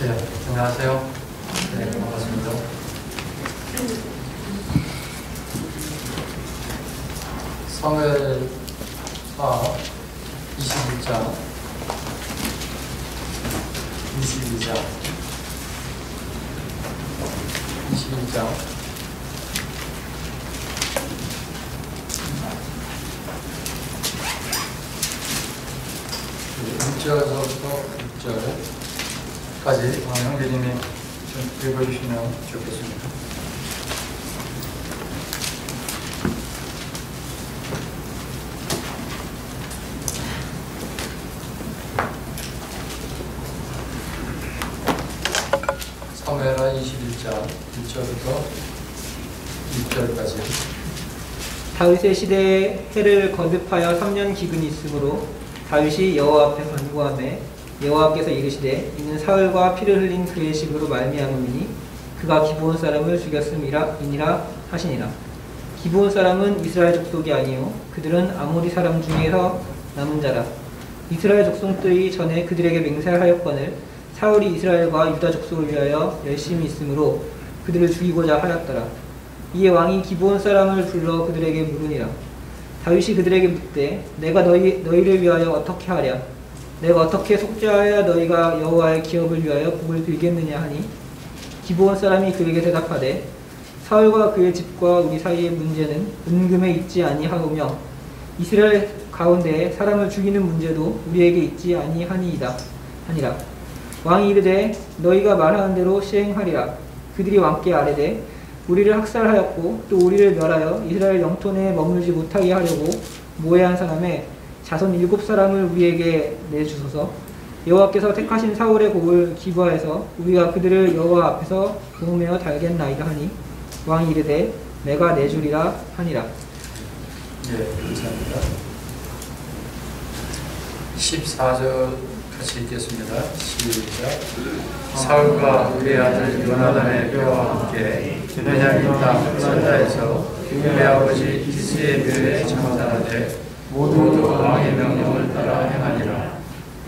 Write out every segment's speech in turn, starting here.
네, 안녕하세요. 네, 반갑습니다. 사무엘하 21장, 22장, 21장, 1절부터 6절까지 형제님이 좀 읽어주시면 좋겠습니다. 사무엘하 21장 1절부터 6절까지. 다윗의 시대에 해를 거듭하여 3년 기근이 있으므로 다윗이 여호와 앞에 간구하매 여호와께서 이르시되 이는 사울과 피를 흘린 그의 집으로 말미암음이니 그가 기브온 사람을 죽였음이니라 하시니라. 기브온 사람은 이스라엘 족속이 아니요 그들은 아모리 사람 중에서 남은 자라. 이스라엘 족속들이 전에 그들에게 맹세하였거늘 사울이 이스라엘과 유다 족속을 위하여 열심히 있으므로 그들을 죽이고자 하였더라. 이에 왕이 기브온 사람을 불러 그들에게 물으니라. 다윗이 그들에게 묻되 내가 너희를 위하여 어떻게 하랴? 내가 어떻게 속죄하여 너희가 여호와의 기업을 위하여 복을 빌겠느냐 하니 기브온 사람이 그에게 대답하되 사울과 그의 집과 우리 사이의 문제는 은금에 있지 아니하오며 이스라엘 가운데 사람을 죽이는 문제도 우리에게 있지 아니하니이다 하니라. 왕이 이르되 너희가 말하는 대로 시행하리라. 그들이 왕께 아뢰되 우리를 학살하였고 또 우리를 멸하여 이스라엘 영토 내에 머물지 못하게 하려고 모해한 사람의 자손 7사람을 우리에게 내주소서. 여호와께서 택하신 사울의 곡을 기부하여서 우리가 그들을 여호와 앞에서 공매어 달겠나이다 하니 왕이 이르되 내가 내주리라 하니라. 네, 감사합니다. 14절 같이 읽겠습니다. 시작. 사울과 그의 아들 요나단의 뼈와 함께 베냐민 땅 셀다에서 그의 아버지 기스의 묘에 장사하되 모두 왕의 명령을 따라 행하니라.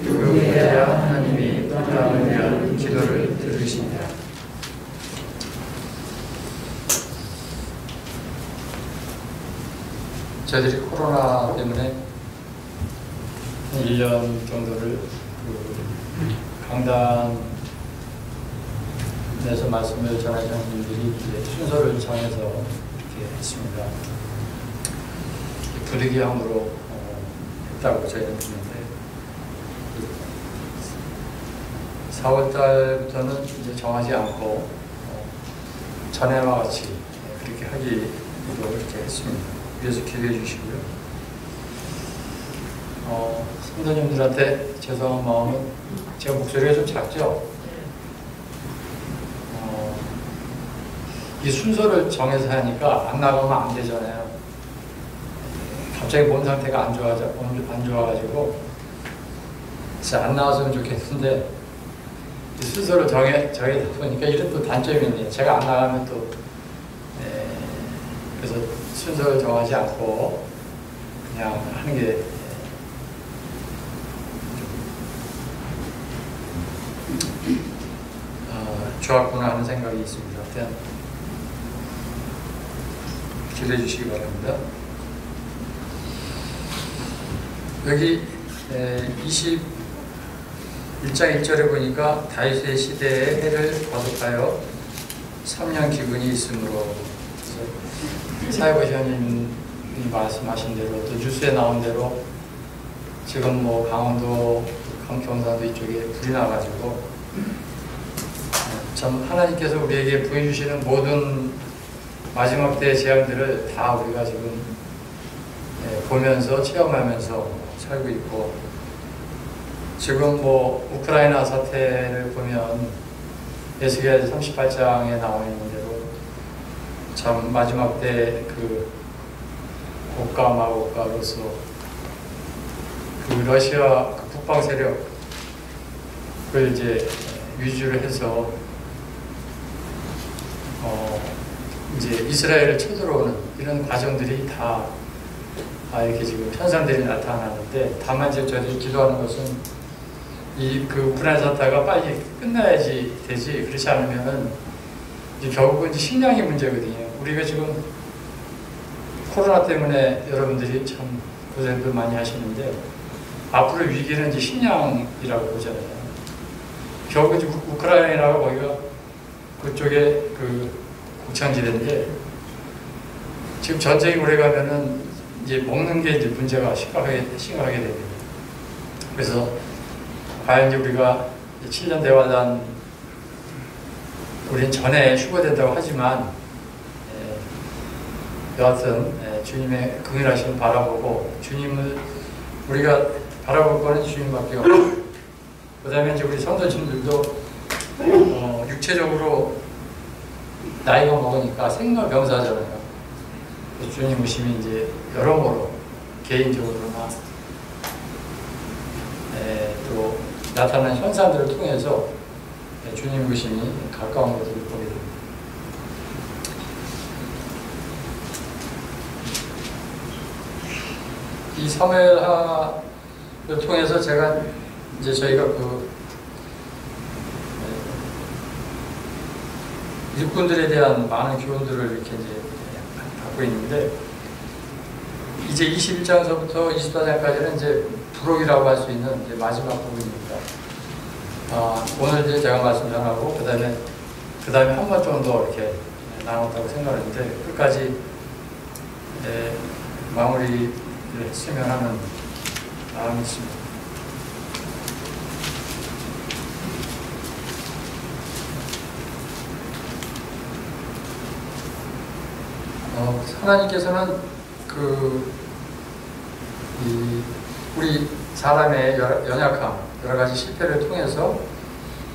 그에야 하나님이 그 땅을 위한 기도를 들으시니라. 저희들이 코로나 때문에 1년 정도를 강단에서 말씀을 전하시는 분들이 순서를 정해서 이렇게 했습니다. 불의기함으로 했다고 저희는 듣는데 4월달부터는 이제 정하지 않고 전에와 같이 그렇게 하기로 이렇게 했습니다. 위해서 기도해 주시고요. 성도님들한테 죄송한 마음은 제가 목소리가 좀 작죠? 이 순서를 정해서 하니까 안 나가면 안 되잖아요. 갑자기 몸 상태가 안 좋아가지고 진짜 안 나왔으면 좋겠는데 이 순서를 정해다 보니까 이런 또 단점이 있네요. 제가 안 나가면 또 그래서 순서를 정하지 않고 그냥 하는 게 좋았구나 하는 생각이 있습니다. 그냥 기대해 주시기 바랍니다. 여기 21장 1절에 보니까 다윗의 시대에 해를 거듭하여 3년 기근이 있으므로 사회보시원님이 말씀하신 대로 또 뉴스에 나온 대로 지금 뭐 강원도, 경상도 이쪽에 불이 나가지고 참 하나님께서 우리에게 보여주시는 모든 마지막 때의 재앙들을 다 우리가 지금 보면서 체험하면서 살고 있고 지금 뭐 우크라이나 사태를 보면 에스겔 38장에 나와 있는 대로 참 마지막 때 그 고가 마고가로서 그 러시아 그 북방 세력을 이제 위주로 해서 이제 이스라엘을 쳐들어오는 이런 과정들이 다 이렇게 지금 현상들이 나타나는데 다만 이제 저희들이 기도하는 것은 그 우크라이나 사태가 빨리 끝나야지 되지. 그렇지 않으면은 이제 결국은 이제 식량이 문제거든요. 우리가 지금 코로나 때문에 여러분들이 참 고생들 많이 하시는데 앞으로 위기는 이제 식량이라고 보잖아요. 결국 이제 우크라이나가 거기가 그쪽에 그 곡창지대인데 지금 전쟁이 오래 가면은 이제 먹는 게 이제 문제가 심각하게 됩니다. 그래서 과연 이제 우리가 7년 대화단 우린 전에 휴거된다고 하지만 여하튼 주님의 긍휼하심을 바라보고 주님을 우리가 바라볼 거는 주님밖에 없고 그 다음에 이제 우리 성도님들도 육체적으로 나이가 먹으니까 생老병사잖아요. 주님 오심이 이제 여러모로 개인적으로나 또 나타나는 현상들을 통해서 주님 오심이 가까운 것을 보게 됩니다. 이 사무엘하를 통해서 제가 이제 저희가 일꾼들에 대한 많은 교훈들을 이렇게 이제 갖고 있는데 이제 21장서부터 24장까지는 이제 부록이라고 할 수 있는 이제 마지막 부분입니다. 오늘 이제 제가 말씀 전하고 그 다음에 한 번 정도 이렇게 나눴다고 생각하는데 끝까지 마무리를 했으면 하는 마음이 있습니다. 하나님께서는 우리 사람의 연약함, 여러 가지 실패를 통해서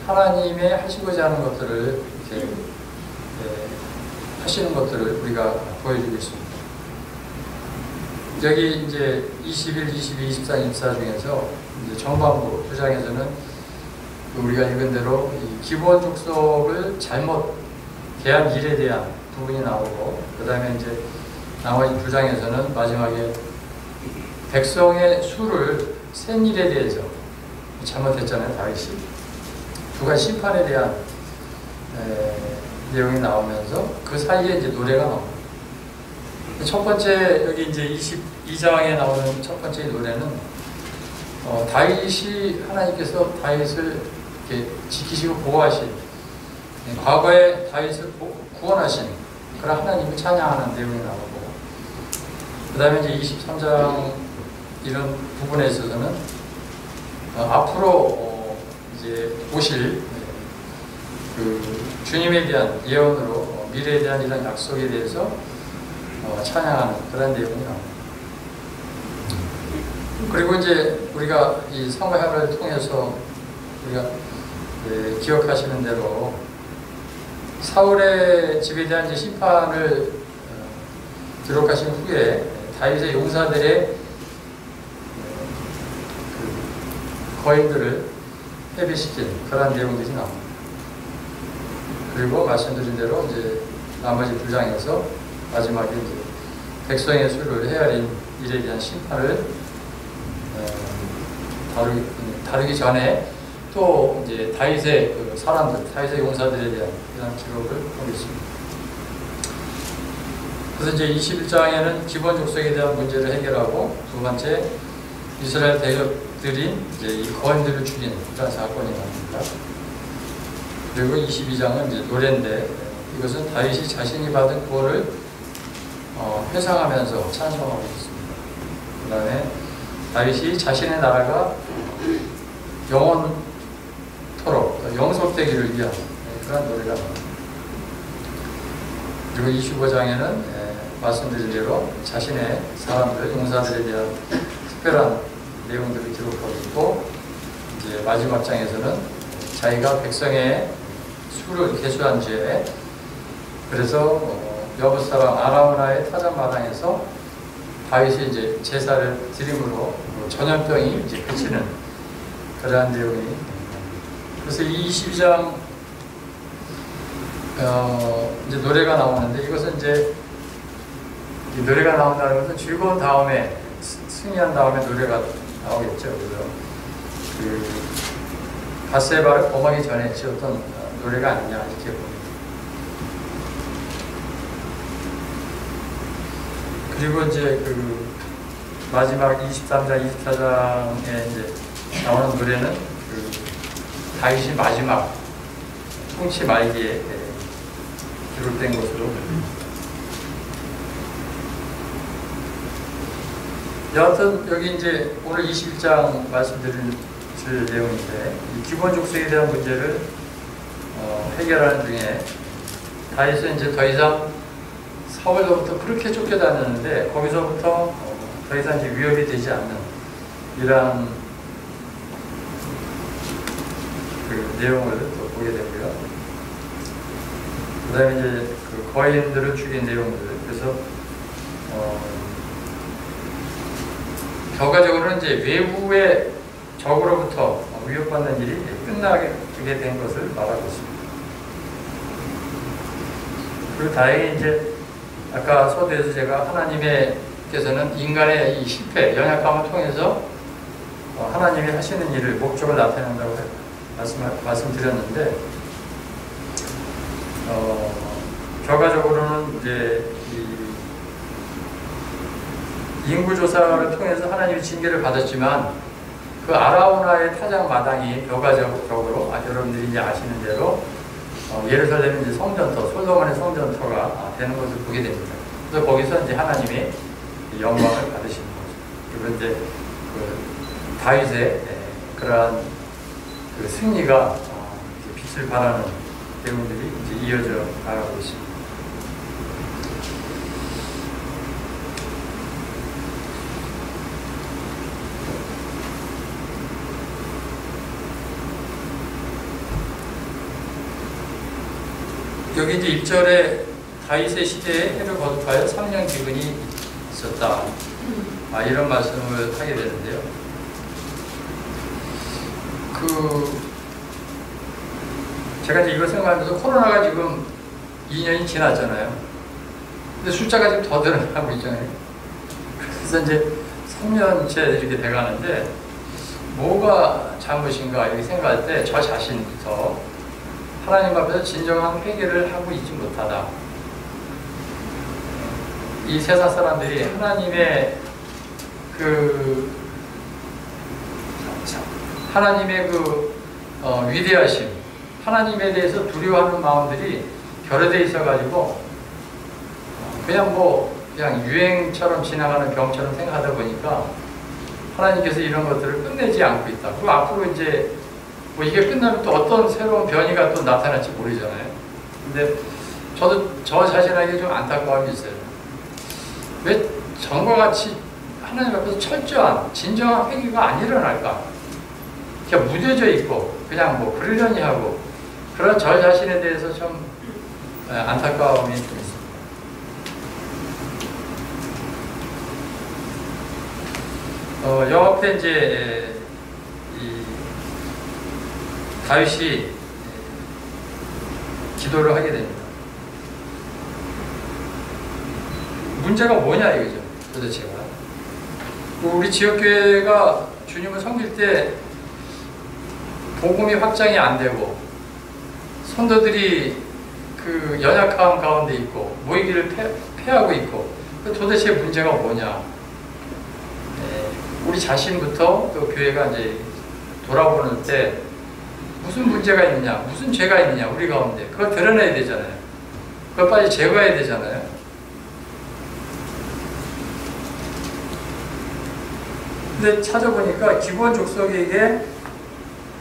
하나님의 하시고자 하는 것들을 이렇게 하시는 것들을 우리가 보여주고 있습니다. 여기 이제 21, 22, 23, 24 중에서 이제 정반부 2장에서는 우리가 읽은 대로 이 기본 족속을 잘못 대한 일에 대한 부분이 나오고 그 다음에 이제 나머지 2장에서는 마지막에 백성의 수를 센 일에 대해서 잘못했잖아요. 다윗이 두 가지 심판에 대한 내용이 나오면서 그 사이에 이제 노래가 나옵니다. 첫 번째 여기 이제 22장에 나오는 첫 번째 노래는 다윗이 하나님께서 다윗을 이렇게 지키시고 보호하신 과거에 다윗을 구원하신 그런 하나님을 찬양하는 내용이 나오고 그 다음에 이제 23장 이런 부분에 있어서는 앞으로 이제 오실 그 주님에 대한 예언으로 미래에 대한 이런 약속에 대해서 찬양하는 그런 내용이 나옵니다. 그리고 이제 우리가 이 사무엘을 통해서 우리가 기억하시는 대로 사울의 집에 대한 이제 심판을 기록하신 후에 다윗의 용사들의 거인들을 해배시킨 그런 내용들이 나옵니다. 그리고 말씀드린 대로 이제 나머지 2장에서 마지막에 이제 백성의 수를 헤아린 일에 대한 심판을 다루기 전에 또 이제 다윗의 그 사람들, 다윗의 용사들에 대한 이런 기록을 하고 있습니다. 그래서 이제 21장에는 기본 족속에 대한 문제를 해결하고 두 번째 이스라엘 대적들이 이제 이 거인들을 죽인 그런 사건이 나옵니다. 그리고 22장은 이제 노래인데 이것은 다윗이 자신이 받은 구원을 회상하면서 찬송하고 있습니다. 그 다음에 다윗이 자신의 나라가 영원토록 영속되기를 위한 그런 노래가 나옵니다. 그리고 25장에는 말씀드린 대로 자신의 사람들, 용사들에 대한 특별한 내용들을 기록하고 있고 이제 마지막 장에서는 자기가 백성의 수를 계수한 죄 그래서 여부 사람 아라우나의 타작마당에서 다윗이 이제 제사를 드림으로 전염병이 이제 그치는 그러한 내용이 그래서 이 22장 이제 노래가 나오는데 이것은 이제 이 노래가 나온다는 것은 즐거운 다음에 승리한 다음에 노래가 나오겠죠. 그래서 바세바를 범하기 전에 지었던 노래가 아니냐 이렇게 봅니다. 그리고 이제 그 마지막 23장, 24장에 이제 나오는 노래는 그 다윗이 마지막 통치 말기에 기록된 것으로 여하튼 여기 이제 오늘 21장 말씀드릴 내용인데 이 기본 족속에 대한 문제를 해결하는 중에 다윗은 이제 더 이상 사울로부터 그렇게 쫓겨다녔는데 거기서부터 더 이상 이제 위협이 되지 않는 이러한 그 내용을 또 보게 되고요. 그 다음에 이제 그 거인들을 죽인 내용들. 그래서 결과적으로는 이제 외부의 적으로부터 위협받는 일이 끝나게 된 것을 말하고 있습니다. 그리고 다행히 이제 아까 서두에서 제가 하나님께서는 인간의 이 실패, 연약함을 통해서 하나님이 하시는 일을 목적을 나타낸다고 말씀드렸는데 결과적으로는 이제 이 인구조사를 통해서 하나님이 징계를 받았지만 그 아라우나의 타작 마당이 결과적으로 여러분들이 이제 아시는 대로 예루살렘 이제 성전터, 솔로몬의 성전터가 되는 것을 보게 됩니다. 그래서 거기서 이제 하나님의 영광을 받으시는 거죠. 그리고 이제 그 다윗의 그러한 그 승리가 빛을 발하는 내용들이 이제 이어져 나가고 있습니다. 여기 이제 1절에 다윗의 시대에 해를 거듭하여 3년 기근이 있었다. 이런 말씀을 하게 되는데요. 제가 이제 이걸 생각하면서 코로나가 지금 2년이 지났잖아요. 근데 숫자가 지금 더 늘어나고 있잖아요. 그래서 이제 3년째 이렇게 돼가는데 뭐가 잘못인가 이렇게 생각할 때 저 자신부터 하나님 앞에서 진정한 회개를 하고 있지 못하다. 이 세상 사람들이 하나님의 위대하심, 하나님에 대해서 두려워하는 마음들이 결여되어 있어가지고 그냥 유행처럼 지나가는 병처럼 생각하다 보니까 하나님께서 이런 것들을 끝내지 않고 있다. 그리고 앞으로 이제 이게 끝나면 또 어떤 새로운 변이가 또 나타날지 모르잖아요. 근데 저도 저 자신에게 좀 안타까움이 있어요. 왜 전과 같이 하나님 앞에서 철저한 진정한 회개가 안 일어날까? 그냥 무뎌져 있고 그냥 그러려니 하고 그런 저 자신에 대해서 좀 안타까움이 좀 있습니다. 영업 때 이제 다윗이 기도를 하게 됩니다. 문제가 뭐냐 이거죠. 도대체가. 우리 지역교회가 주님을 섬길 때 복음이 확장이 안 되고 성도들이 그 연약함 가운데 있고 모이기를 패하고 있고 도대체 문제가 뭐냐. 우리 자신부터 또 교회가 이제 돌아보는 때 무슨 문제가 있느냐, 무슨 죄가 있느냐, 우리 가운데. 그걸 드러내야 되잖아요. 그걸 빨리 제거해야 되잖아요. 근데 찾아보니까 기브온 족속에게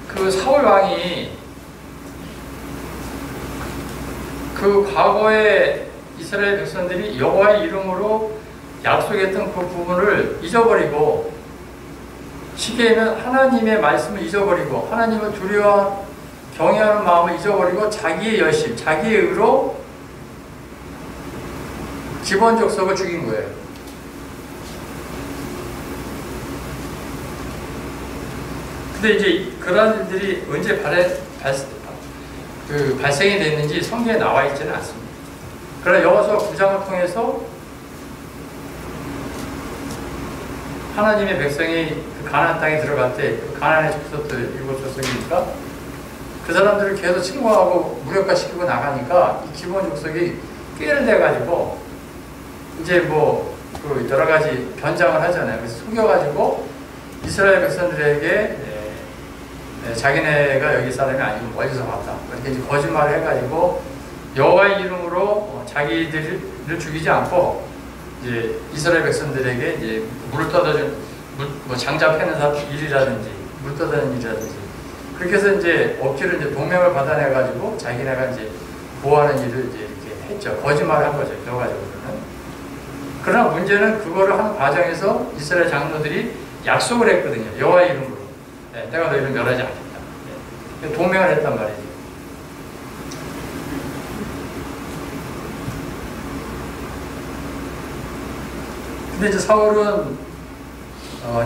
그 사울 왕이 그 과거에 이스라엘 백성들이 여호와의 이름으로 약속했던 그 부분을 잊어버리고 쉽게 얘기하면 하나님의 말씀을 잊어버리고 하나님을 두려워 경외하는 마음을 잊어버리고 자기의 열심, 자기의 의로 기브온 족속을 죽인 거예요. 근데 이제 그런 일들이 언제 발생이 됐는지 성경에 나와 있지는 않습니다. 그러나 여호수아 9장을 통해서 하나님의 백성이 그 가나안 땅에 들어갈 때 그 가나안의 족속들 7족속이니까 그 사람들을 계속 침공하고 무력화시키고 나가니까 이 기본 족속이 꾀를 내가지고 이제 뭐 그 여러 가지 변장을 하잖아요. 그래서 속여가지고 이스라엘 백성들에게 자기네가 여기 사람이 아니고 멀리서 왔다. 그렇게 이제 거짓말을 해가지고 여호와의 이름으로 자기들을 죽이지 않고 이제 이스라엘 백성들에게 이제 물을 떠다준 뭐 장자 패는 일이라든지 물 떠다는 일이라든지 그렇게 해서 이제 억지로 이제 동맹을 받아내가지고 자기네가 이제 보호하는 일을 이제 이렇게 했죠. 거짓말을 한 거죠. 여가지고는. 그러나 문제는 그거를 하는 과정에서 이스라엘 장로들이 약속을 했거든요. 여호와의 이름으로. 내가 너희를 멸하지 않겠다. 동맹을 했단 말이죠. 근데 이제 사울은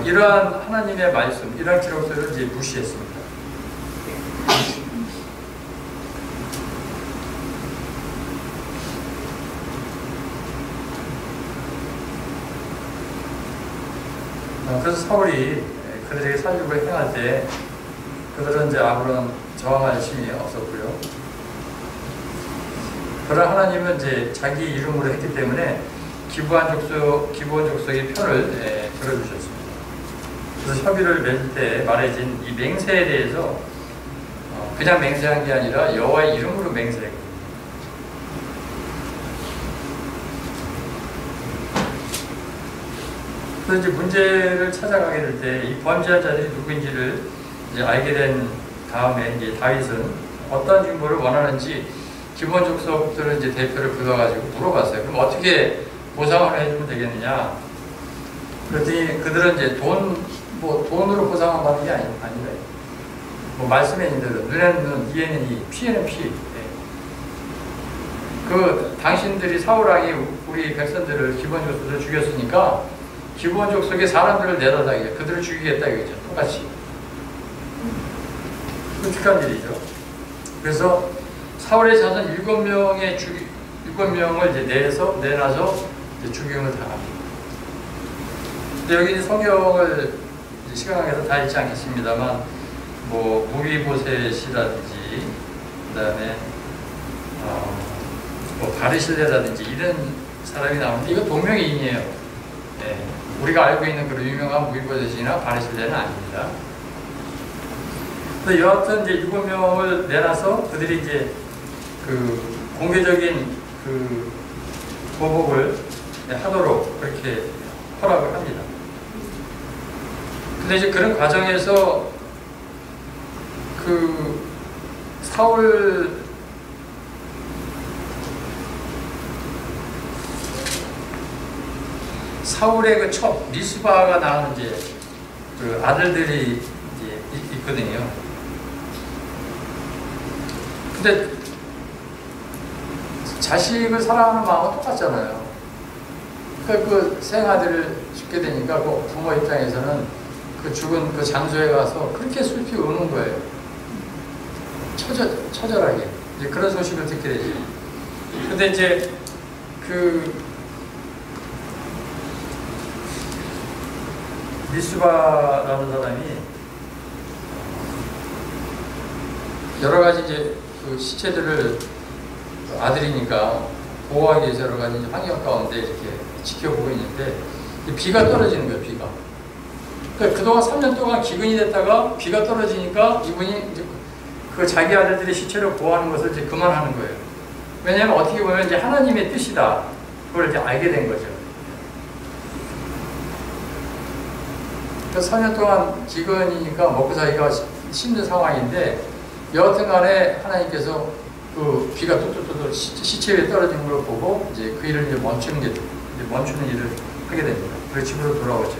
이러한 하나님의 말씀, 이러한 기록들을 이제 무시했습니다. 그래서 사울이 그들에게 살육을 행할 때 그들은 이제 아무런 저항할 힘이 없었고요. 그러나 하나님은 이제 자기 이름으로 했기 때문에 기브온 족속의 편을 들어주셨습니다. 그래서 협의를 맺을 때 말해진 이 맹세에 대해서 그냥 맹세한 게 아니라 여호와의 이름으로 맹세했거든요. 그래서 이제 문제를 찾아가게 될 때 이 범죄한 자들이 누구인지를 이제 알게 된 다음에 이제 다윗은 어떤 증거를 원하는지 기브온 족속들을 이제 대표를 불러가지고 물어봤어요. 그럼 어떻게 보상을 해주면 되겠느냐? 그랬더니 그들은 이제 돈으로 보상을 받는 게 아니다. 뭐 말씀에 있는 대로 눈에는 눈, 이에는 이, 피에는 피. 그 당신들이 사울왕이 우리 백성들을 기브온 족속들을 죽였으니까 기브온 족속의 사람들을 내려다게 그들을 죽이겠다 이거죠. 똑같이. 끔찍한 일이죠. 그래서 사울의 자손 7명을 이제 내놔서 이제 죽임을 당합니다. 근데 여기 성경을 시간에서 다 읽지 않겠습니다만, 뭐 무비보셋이라든지, 그다음에 뭐 바르실레라든지 이런 사람이 나오는데 이거 동명이인이에요. 네. 우리가 알고 있는 그런 유명한 무비보셋이나 바르실레는 아닙니다. 그래서 여하튼 이제 7명을 내놔서 그들이 이제 그 공개적인 그 보복을 하도록 그렇게 허락을 합니다. 근데 이제 그런 과정에서 그 사울의 그 첫 미스바가 낳은 이제 그 아들들이 이제 있거든요. 근데 자식을 사랑하는 마음은 똑같잖아요. 그 생아들을 죽게 되니까 그 부모 입장에서는 그 죽은 그 장소에 가서 그렇게 슬피 우는 거예요. 처절하게. 이제 그런 소식을 듣게 되지. 근데 이제 그 미스바라는 사람이 여러 가지 이제 그 시체들을 아들이니까 보호하기 위해서 여러 가지 환경 가운데 이렇게 지켜보고 있는데 비가 떨어지는 거예요. 비가. 그러니까 그동안 3년 동안 기근이 됐다가 비가 떨어지니까 이분이 이제 그 자기 아들들의 시체를 보호하는 것을 이제 그만하는 거예요. 왜냐하면 어떻게 보면 이제 하나님의 뜻이다. 그걸 이제 알게 된 거죠. 그래서 4년 동안 기근이니까 먹고 살기가 힘든 상황인데 여하튼 간에 하나님께서 그 비가 뚝뚝뚝 시체 위에 떨어지는 걸 보고 이제 그 일을 이제 멈추는 일을 하게 됩니다. 그리고 집으로 돌아오죠.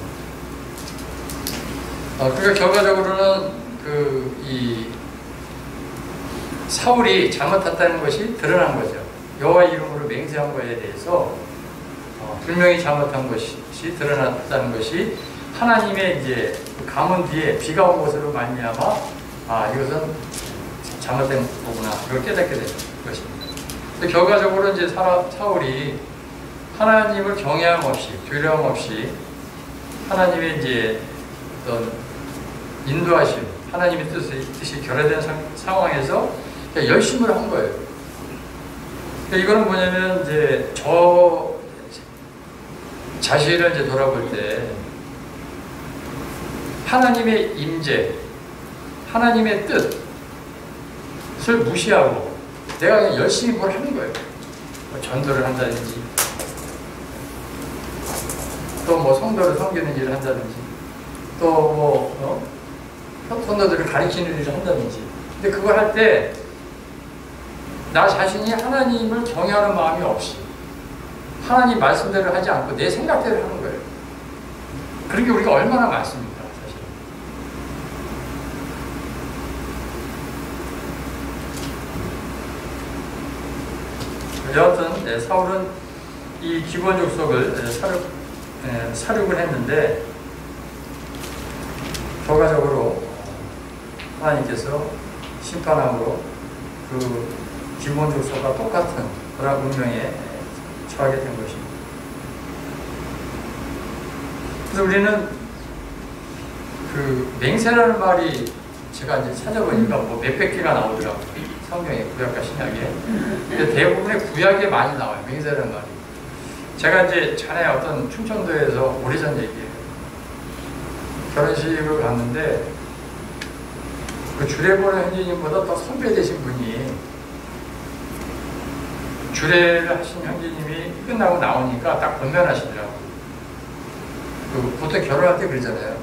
그러니까 결과적으로는 이 사울이 잘못했다는 것이 드러난 거죠. 여호와의 이름으로 맹세한 것에 대해서 분명히 잘못한 것이 드러났다는 것이 하나님의 이제 가문 뒤에 비가 온 것으로 말미암아 이것은 잘못된 거구나 이걸 깨닫게 된 것입니다. 근데 결과적으로 이제 사울이 하나님을 경외함 없이 두려움 없이 하나님의 이제 어떤 인도하심 하나님의 뜻이 결여된 상황에서 열심을 한 거예요. 그러니까 이거는 뭐냐면 이제 저 자신을 이제 돌아볼 때 하나님의 임재, 하나님의 뜻을 무시하고 내가 그냥 열심히 뭘 하는 거예요. 뭐 전도를 한다든지 또 뭐 성도를 섬기는 일을 한다든지 또 뭐 성도들을 가르치는 일을 한다든지. 근데 그걸 할 때 나 자신이 하나님을 경외하는 마음이 없이 하나님 말씀대로 하지 않고 내 생각대로 하는 거예요. 그런 게 우리가 얼마나 많습니까, 사실. 여하튼 사울은 이 기본 족속을 사륙을 했는데 결과적으로 하나님께서 심판함으로 그 기본 족속과 똑같은 그런 운명에 처하게 된 것입니다. 그래서 우리는 그 맹세라는 말이 제가 이제 찾아보니까 뭐 몇백 개가 나오더라고요. 성경에, 구약과 신약에. 근데 대부분의 구약에 많이 나와요. 맹세라는 말이. 제가 이제 전에 어떤 충청도에서 오래전 얘기예요. 결혼식을 갔는데 그 주례보는 형제님보다 더 선배되신 분이 주례를 하신 형제님이 끝나고 나오니까 딱 권면하시더라고요. 보통 결혼할 때 그러잖아요.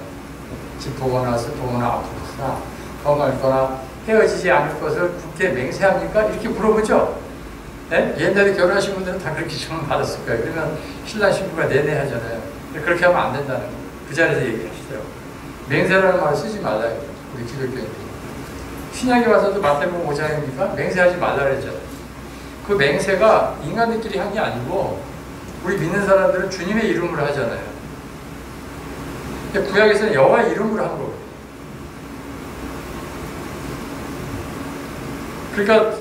집 보거나 슬프거나 아프거나 더 말거나 헤어지지 않을 것을 굳게 맹세합니까? 이렇게 물어보죠. 네? 옛날에 결혼하신 분들은 다 그렇게 질문 받았을 거예요. 그러면 신랑 신부가 내내 하잖아요. 그렇게 하면 안 된다는 거. 그 자리에서 얘기하시더라고요. 맹세라는 말을 쓰지 말라요. 우리 기독교인들이. 신약에 와서도 마태복음 5장입니까? 맹세하지 말라 그랬잖아요. 그 맹세가 인간들끼리 한 게 아니고 우리 믿는 사람들은 주님의 이름으로 하잖아요. 근데 구약에서는 여호와의 이름으로 한 거거든요. 그러니까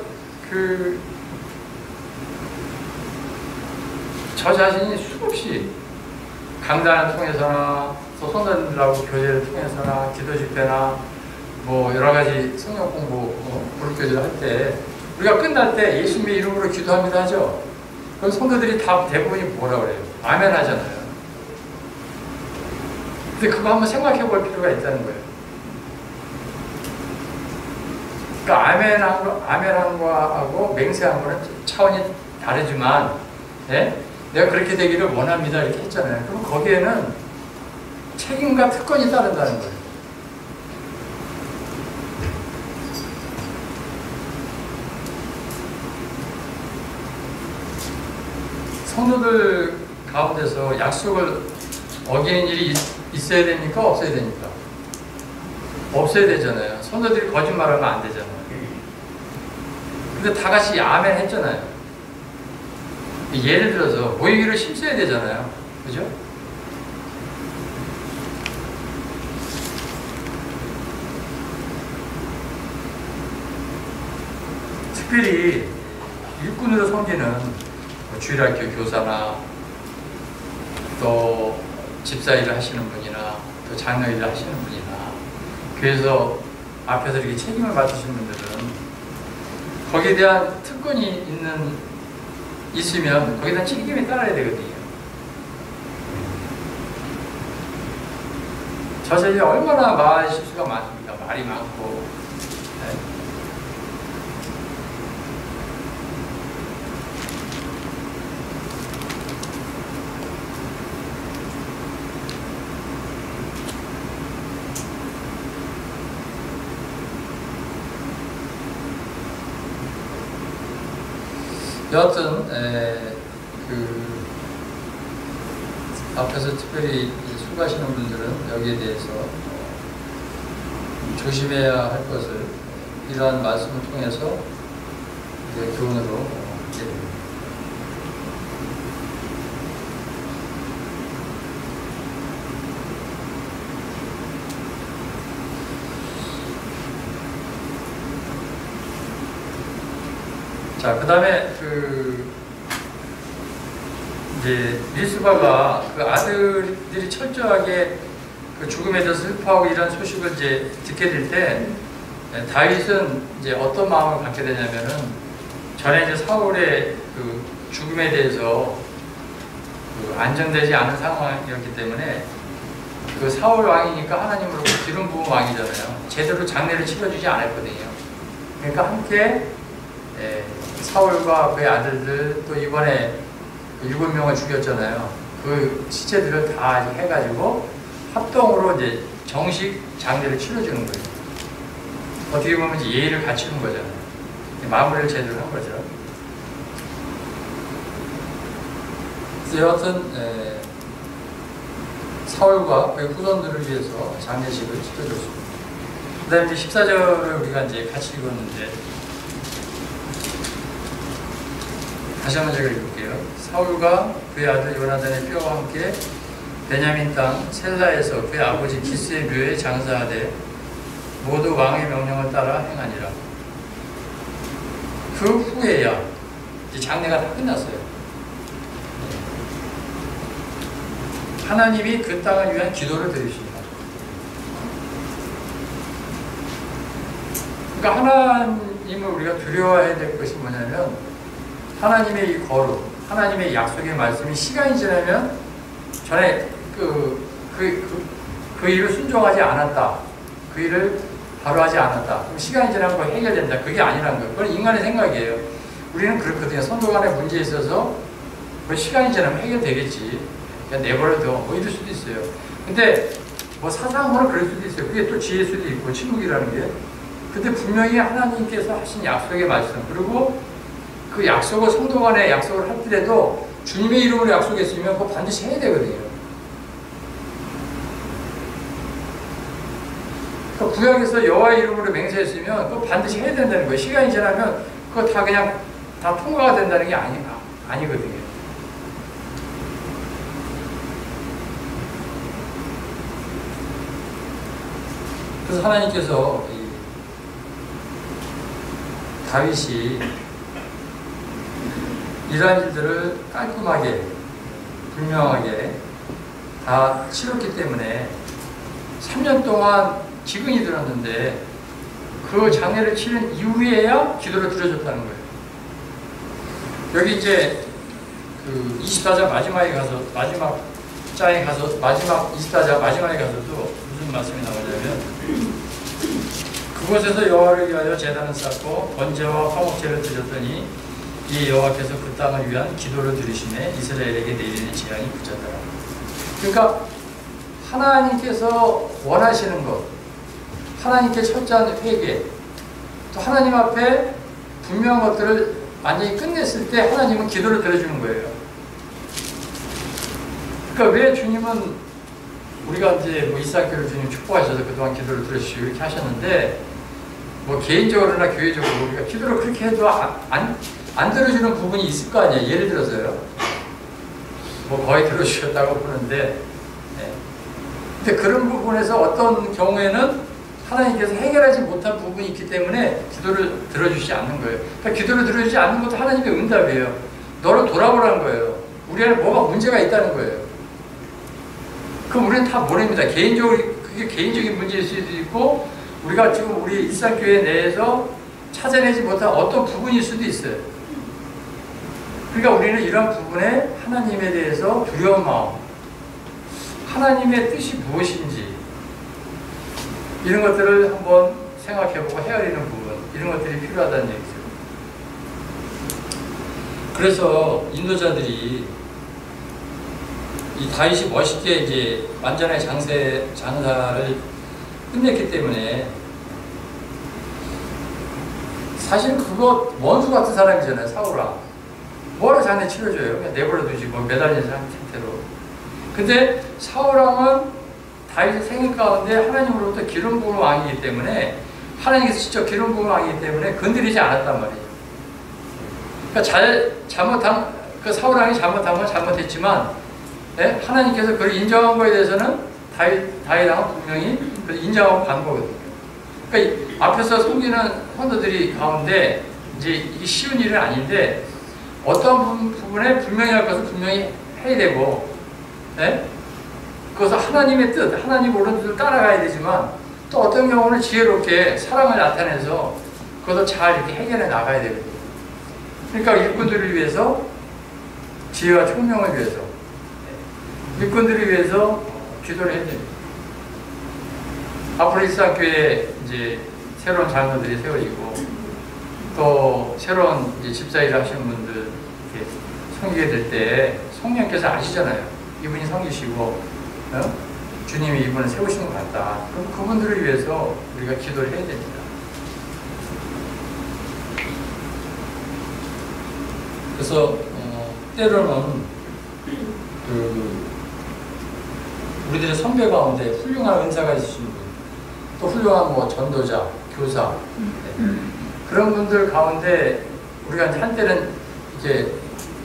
저 자신이 수없이 강단을 통해서나 또 선생님들하고 교제를 통해서나 기도 집회나 뭐 여러 가지 성경 공부, 부르교제를 할 때 우리가 끝날 때 예수님의 이름으로 기도합니다 하죠. 그럼 성도들이 다 대부분이 뭐라 그래요? 아멘 하잖아요. 근데 그거 한번 생각해 볼 필요가 있다는 거예요. 그러니까 아멘한 거하고 맹세한 거는 차원이 다르지만, 예? 내가 그렇게 되기를 원합니다 이렇게 했잖아요. 그럼 거기에는 책임과 특권이 따른다는 거예요. 성도들 가운데서 약속을 어기는 일이 있어야 됩니까? 없어야 됩니까? 없어야 되잖아요. 성도들이 거짓말하면 안 되잖아요. 근데 다 같이 아멘 했잖아요. 예를 들어서 모이기를 힘써야 되잖아요. 그죠? 특별히 일꾼으로 섬기는 주일학교 교사나 또 집사일을 하시는 분이나 또 장로일을 하시는 분이나 교회에서 앞에서 이렇게 책임을 맡으시는 분들은 거기에 대한 특권이 있으면 거기에 대한 책임이 따라야 되거든요. 저 자신이 얼마나 말 실수가 많습니까? 말이 많고. 네. 여하튼 앞에서 특별히 수고하시는 분들은 여기에 대해서 조심해야 할 것을 이러한 말씀을 통해서 교훈으로 얻게 됩니다. 자, 그 다음에 이제 리스바가 그 아들들이 철저하게 그 죽음에 대해서 슬퍼하고 이런 소식을 이제 듣게 될 때 다윗은 이제 어떤 마음을 갖게 되냐면은 전에 이제 사울의 그 죽음에 대해서 그 안정되지 않은 상황이었기 때문에 그 사울 왕이니까 하나님으로부터 기름 부은 왕이잖아요. 제대로 장례를 치러주지 않았거든요. 그러니까 함께 사울과 그의 아들들 또 이번에 7명을 죽였잖아요. 그 시체들을 다 해가지고 합동으로 이제 정식 장례를 치러주는 거예요. 어떻게 보면 이제 예의를 갖추는 거잖아요. 마무리를 제대로 한 거죠. 그래서 여하튼 사울과 그의 후손들을 위해서 장례식을 치러줬습니다. 그 다음에 이제 14절을 우리가 이제 같이 읽었는데 다시 한번 제가 읽을게요. 사울과 그의 아들 요나단의 뼈와 함께 베냐민 땅 셀라에서 그의 아버지 기스의 묘에 장사하되 모두 왕의 명령을 따라 행하니라. 그 후에야 이제 장례가 다 끝났어요. 하나님이 그 땅을 위한 기도를 드리십니다. 그러니까 하나님을 우리가 두려워해야 될 것이 뭐냐면 하나님의 이 거룩, 하나님의 약속의 말씀이 시간이 지나면 전에 그 일을 순종하지 않았다. 그 일을 바로 하지 않았다. 그럼 시간이 지나면 그거 해결된다. 그게 아니라는 거예요. 그건 인간의 생각이에요. 우리는 그렇거든요. 선도 간의 문제에 있어서 그 시간이 지나면 해결되겠지. 그냥 내버려둬. 뭐 이럴 수도 있어요. 근데 뭐 사상으로 그럴 수도 있어요. 그게 또 지혜일 수도 있고, 침묵이라는 게. 근데 분명히 하나님께서 하신 약속의 말씀, 그리고 그 약속을 성도 간에 약속을 할지라도 주님의 이름으로 약속했으면 그거 반드시 해야 되거든요. 그러니까 구약에서 여호와의 이름으로 맹세했으면 그거 반드시 해야 된다는 거예요. 시간이 지나면 그거 다 그냥 다 통과가 된다는 게 아니거든요. 그래서 하나님께서 다윗이 이러한 일들을 깔끔하게 분명하게 다 치렀기 때문에 3년 동안 기근이 들었는데 그 장례를 치른 이후에야 기도를 들어줬다는 거예요. 여기 이제 그 24장 마지막에 가서 마지막 24장 마지막에 가서도 무슨 말씀이 나오냐면 그곳에서 여호와를 위하여 제단을 쌓고 번제와 화목제를 드렸더니 이 여호와께서 그 땅을 위한 기도를 들으시매 이스라엘에게 내리는 재앙이 그쳤더라. 그러니까 하나님께서 원하시는 것, 하나님께 철저한 회개, 또 하나님 앞에 분명한 것들을 완전히 끝냈을 때 하나님은 기도를 들어주는 거예요. 그러니까 왜 주님은 우리가 이제 뭐 이삭교를 주님 축복하셔서 그동안 기도를 들으시고 이렇게 하셨는데 뭐 개인적으로나 교회적으로 우리가 기도를 그렇게 해도 안 들어주는 부분이 있을 거 아니에요. 예를 들어서요. 뭐 거의 들어주셨다고 보는데 근데 그런 부분에서 어떤 경우에는 하나님께서 해결하지 못한 부분이 있기 때문에 기도를 들어주시지 않는 거예요. 그러니까 기도를 들어주지 않는 것도 하나님의 응답이에요. 너를 돌아보라는 거예요. 우리 안에 뭐가 문제가 있다는 거예요. 그럼 우리는 다 모릅니다. 개인적으로 그게 개인적인 문제일 수도 있고 우리가 지금 우리 일상교회 내에서 찾아내지 못한 어떤 부분일 수도 있어요. 그러니까 우리는 이런 부분에 하나님에 대해서 두려운 마음, 하나님의 뜻이 무엇인지 이런 것들을 한번 생각해보고 헤아리는 부분, 이런 것들이 필요하다는 얘기죠. 그래서 인도자들이 이 다윗이 멋있게 이제 완전하게 장사를 끝냈기 때문에 사실 그거 원수 같은 사람이잖아요. 사울아 뭐하러 장례 치러줘요? 그냥 내버려두지 뭐 매달린 상태로. 근데 사울왕은 다윗의 생일 가운데 하나님으로부터 기름 부은 왕이기 때문에 하나님께서 직접 기름 부은 왕이기 때문에 건드리지 않았단 말이에요. 그러니까 잘못한 그 사울왕이 잘못한 건 잘못했지만 하나님께서 그걸 인정한 거에 대해서는 다윗왕은 분명히 인정하고 간 거거든요. 그러니까 앞에서 섬기는 성도들이 가운데 이제 이게 쉬운 일은 아닌데 어떤 부분에 분명히 할 것을 분명히 해야 되고 그것은 하나님의 뜻, 하나님 옳은 뜻을 따라가야 되지만 또 어떤 경우는 지혜롭게 사랑을 나타내서 그것을 잘 이렇게 해결해 나가야 되거든요. 그러니까 일꾼들을 위해서 지혜와 총명을 위해서 일꾼들을 위해서 기도를 해야 됩니다. 앞으로 일상교회에 이제 새로운 장로들이 세워지고 또 새로운 이제 집사 일을 하시는 분들 이렇게 섬기게 될 때 성령께서 아시잖아요. 이분이 섬기시고 주님이 이분을 세우신 것 같다. 그럼 그분들을 위해서 우리가 기도를 해야 됩니다. 그래서 때로는 우리들의 선배 가운데 훌륭한 은사가 있으신 분, 또 훌륭한 뭐 전도자, 교사 그런 분들 가운데 우리가 이제 한때는 이제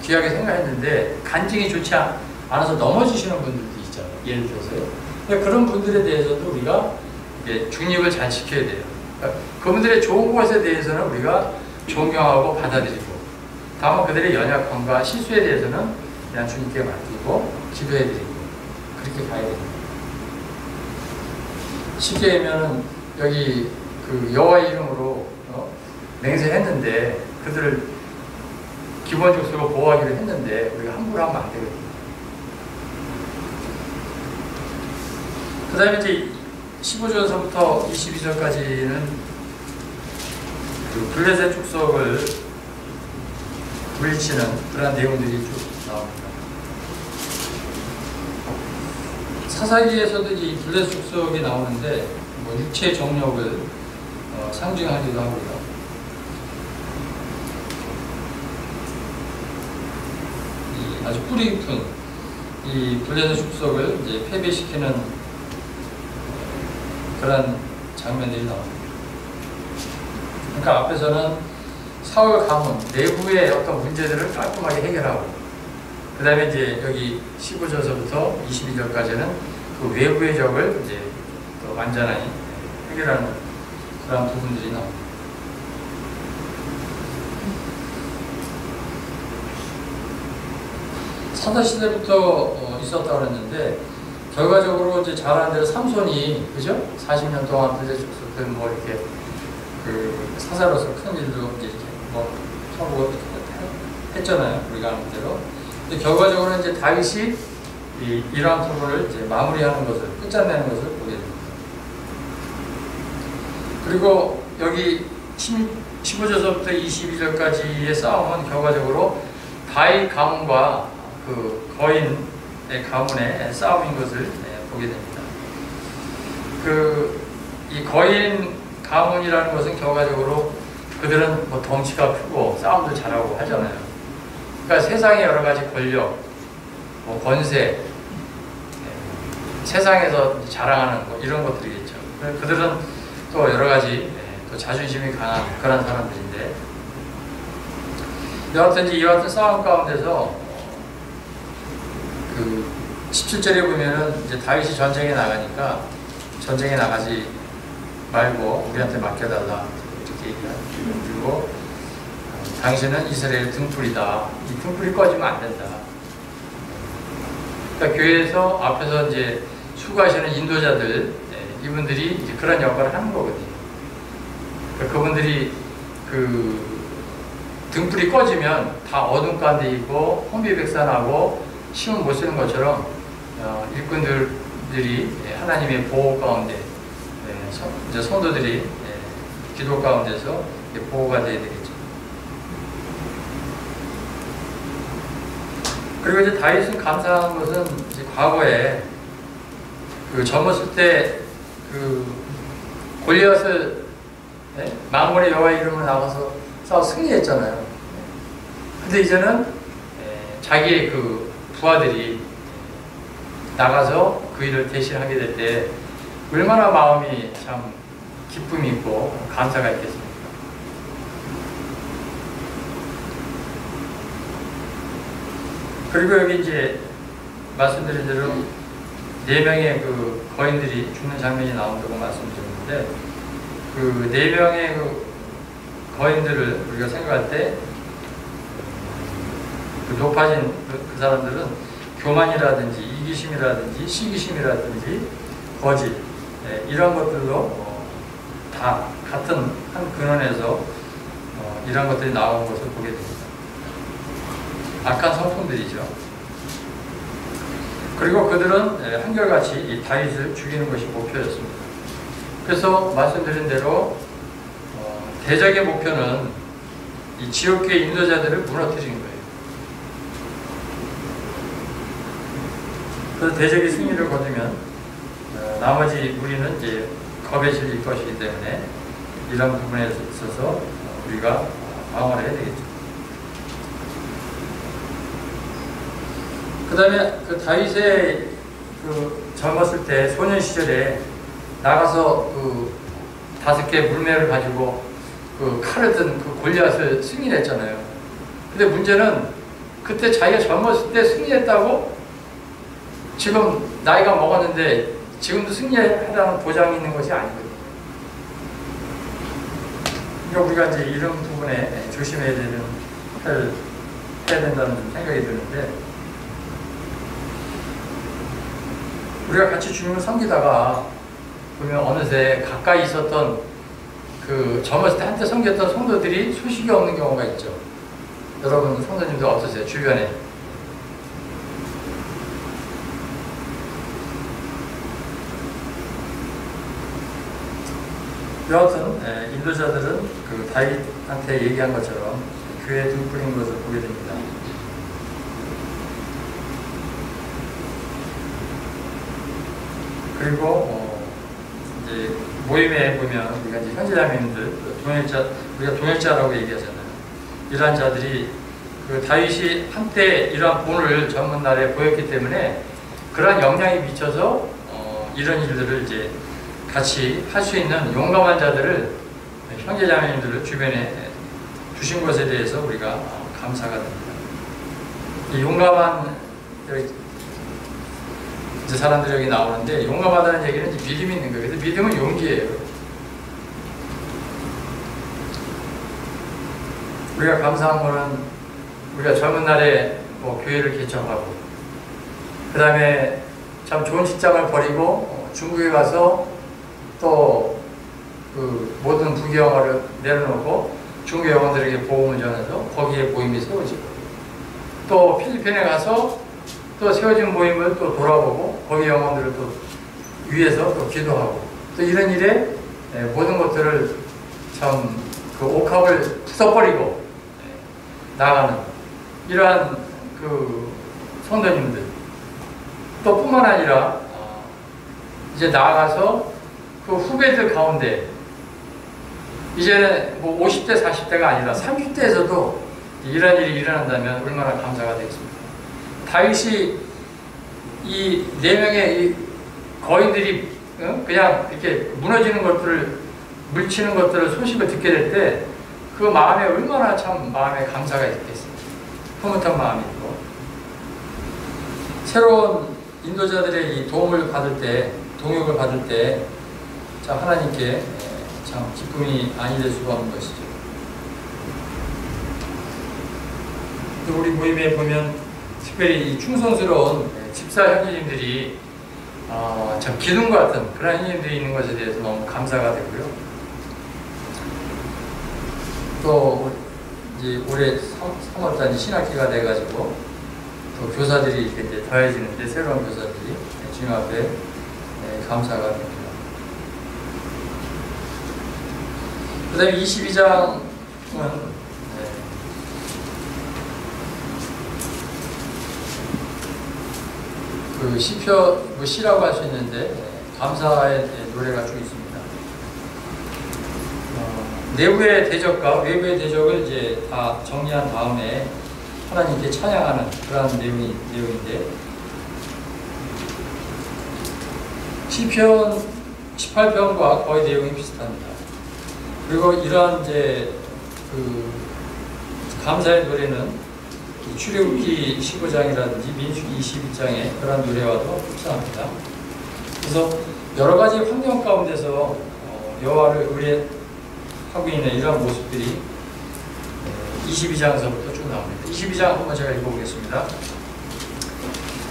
귀하게 생각했는데 간증이 좋지 않아서 넘어지시는 분들도 있잖아요. 예를 들어서요. 근데 그런 분들에 대해서도 우리가 이제 중립을 잘 지켜야 돼요. 그러니까 그분들의 좋은 것에 대해서는 우리가 존경하고 받아들이고, 다만 그들의 연약함과 실수에 대해서는 그냥 주님께 맡기고 기도해드리고 그렇게 가야 됩니다. 쉽게 하면 여기 그 여호와의 이름으로 맹세했는데 그들을 기본적으로 보호하기로 했는데 우리가 함부로 하면 안 되거든요. 그 다음에 이제 15절서부터 22절까지는 그 블레셋 축석을 물리치는 그런 내용들이 쭉 나옵니다. 사사기에서도 이 블레셋 축석이 나오는데 뭐 육체의 정력을 상징하기도 하고요. 이 아주 뿌리 깊은 이 블레셋 축석을 이제 패배시키는 그런 장면들이 나옵니다. 그러니까 앞에서는 사울 가문 내부의 어떤 문제들을 깔끔하게 해결하고, 그 다음에 이제 여기 15절서부터 22절까지는 그 외부의 적을 이제 또 완전히 해결하는 그런 부분들이 나옵니다. 사사시대부터 있었다고 그랬는데 결과적으로 이제 잘 아는 대로 삼손이 그죠? 40년 동안 블레셋 축석들 뭐 이렇게 그 사사로서 큰 일도 이제 이렇게 뭐 하고 했잖아요. 우리가 아는 대로. 근데 결과적으로 이제 다윗이 이러한 부분을 이제 마무리하는 것을, 끝장내는 것을 보게 됩니다. 그리고 여기 15절서부터 22절까지의 싸움은 결과적으로 다윗 가문과 그 거인의 가문의 싸움인 것을 보게 됩니다. 이 거인 가문이라는 것은 결과적으로 그들은 뭐 덩치가 크고 싸움도 잘하고 하잖아요. 그러니까 세상의 여러 가지 권력, 뭐 권세, 세상에서 자랑하는 뭐 이런 것들이겠죠. 그들은 또 여러 가지 또 자존심이 강한 그런 사람들인데, 여하튼 이와 같은 싸움 가운데서 그 17절에 보면은 이제 다윗이 전쟁에 나가니까 전쟁에 나가지 말고 우리한테 맡겨달라 이렇게 얘기하고, 그리고 당신은 이스라엘 등불이다. 이 등불이 꺼지면 안 된다. 그러니까 교회에서 앞에서 이제 수고하시는 인도자들, 이분들이 이제 그런 역할을 하는 거거든요. 그러니까 그분들이 그 등불이 꺼지면 다 어둠 가운데 있고 혼비백산하고 힘을 못 쓰는 것처럼 일꾼들이 하나님의 보호 가운데, 이제 성도들이 기도 가운데서 보호가 되어야 되겠죠. 그리고 이제 다윗은 감사한 것은 이제 과거에 그 젊었을 때 그 골리앗을 만군의 여호와의 이름으로 나가서 싸워 승리했잖아요. 근데 이제는 자기의 그 부하들이 나가서 그 일을 대신하게 될 때 얼마나 마음이 참 기쁨이 있고 감사가 있겠습니까? 그리고 여기 이제 말씀드린 대로 4명의 그 거인들이 죽는 장면이 나온다고 말씀드렸는데, 그 4명의 그 거인들을 우리가 생각할 때 그 높아진 그 사람들은 교만이라든지 이기심이라든지 시기심이라든지 거짓, 이런 것들도 다 같은 한 근원에서 이런 것들이 나온 것을 보게 됩니다. 악한 성품들이죠. 그리고 그들은 한결같이 이 다윗을 죽이는 것이 목표였습니다. 그래서 말씀드린 대로 대적의 목표는 이 지옥계의 인도자들을 무너뜨리는 거예요. 그래서 대적이 승리를 거두면 나머지 우리는 이제 겁에 질릴 것이기 때문에 이런 부분에 있어서 우리가 방어를 해야 되겠죠. 그 다음에 그 다윗의 그 젊었을 때 소년 시절에 나가서 그 5개 물매를 가지고 그 칼을 든 그 골리앗을 승리했잖아요. 근데 문제는 그때 자기가 젊었을 때 승리했다고 지금 나이가 먹었는데 지금도 승리하라는 보장이 있는 것이 아니거든요. 그러니까 우리가 이제 이런 부분에 조심해야 되는, 해야 된다는 생각이 드는데, 우리가 같이 주님을 섬기다가 보면 어느새 가까이 있었던 그 젊었을 때 한때 섬겼던 성도들이 소식이 없는 경우가 있죠. 여러분 성도님들 어떠세요? 주변에. 여하튼 인도자들은 그 다윗한테 얘기한 것처럼 교회에 등 뿌린 것을 보게 됩니다. 그리고 이제 모임에 보면 우리가 이제 형제자매님들 우리가 동역자라고 얘기하잖아요. 이러한 자들이 그 다윗이 한때 이러한 본을 젊은 날에 보였기 때문에 그러한 영향이 미쳐서 이런 일들을 이제 같이 할 수 있는 용감한 자들을, 형제자매님들을 주변에 두신 것에 대해서 우리가 감사가 됩니다. 이 용감한 이제 사람들이 여기 나오는데, 용감하다는 얘기는 이제 믿음이 있는 거예요. 그래서 믿음은 용기예요. 우리가 감사한 거는 우리가 젊은 날에 뭐 교회를 개척하고, 그 다음에 참 좋은 직장을 버리고 중국에 가서 또 그 모든 부귀영화를 내려놓고 중국 영혼들에게 복음을 전해서 거기에 모임이 세워지고, 또 필리핀에 가서 또 세워진 모임을 또 돌아보고 거기 영혼들을 또 위해서 또 기도하고, 또 이런 일에 모든 것들을 참 그 옥합을 부숴버리고 나가는 이러한 그 성도님들, 또 뿐만 아니라 이제 나아가서 그 후배들 가운데 이제는 뭐 50대 40대가 아니라 30대에서도 이런 일이 일어난다면 얼마나 감사가 되겠습니까? 다윗이 이 4명의 이 거인들이 그냥 이렇게 무너지는 것들을, 물치는 것들을 소식을 듣게 될 때 그 마음에 얼마나 참 마음에 감사가 있겠습니까? 흐뭇한 마음이 있고, 새로운 인도자들의 이 도움을 받을 때, 동역을 받을 때 참 하나님께 참 기쁨이 아니 될 수가 없는 것이죠. 또 우리 모임에 보면 특별히 이 충성스러운 집사 형제님들이 참 기둥 같은 그런 형제님들이 있는 것에 대해서 너무 감사가 되고요. 또 이제 올해 3월달 신학기가 돼가지고 또 교사들이 이렇게 이제 더해지는데, 새로운 교사들이 주님 앞에 감사가 됩니다. 그 다음에 22장은 그 시편, 뭐 시라고 할 수 있는데 감사의 노래가 쭉 있습니다. 내부의 대적과 외부의 대적을 이제 다 정리한 다음에 하나님께 찬양하는 그런 내용인데, 시편 18편과 거의 내용이 비슷합니다. 그리고 이러한 이제 그 감사의 노래는 출애굽기 15장이라든지 민수기 22장의 그런 노래와도 흡사합니다. 그래서 여러 가지 환경 가운데서 여호와를 의뢰하고 있는 이러한 모습들이 22장에서부터 쭉 나옵니다. 22장 한번 제가 읽어보겠습니다.